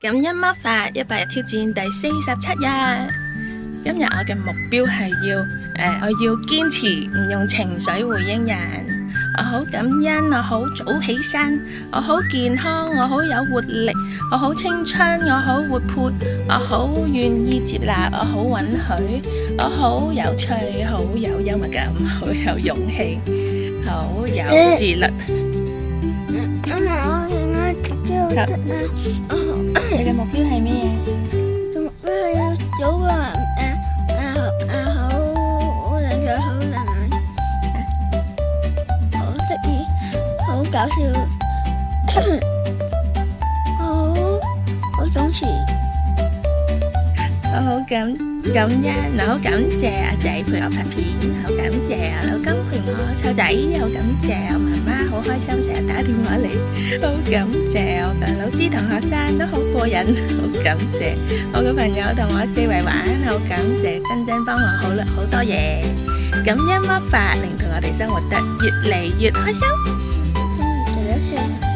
感恩魔法100日挑戰第47日。今日我嘅目標係我要堅持唔用情緒回應人。我好感恩，我好早起身，我好健康，我好有活力，我好青春，我好活潑，我好願意接納，我好允許，我好有趣，好有幽默感，好有勇氣，好有自律。你嘅目標係咩嘢？目標係要早個好靚嘅好靚女，好得意，好搞笑，好懂事。我好感恩，我好感謝阿仔陪我拍片，好感謝我老公陪我湊仔，好感謝我媽媽好開心成日打電話嚟，好感謝我嘅老師同學生都好過癮，好感謝我嘅朋友同我四圍玩，好感謝珍珍幫我好多嘢，感恩魔法令到我哋生活得越嚟越開心。第一次。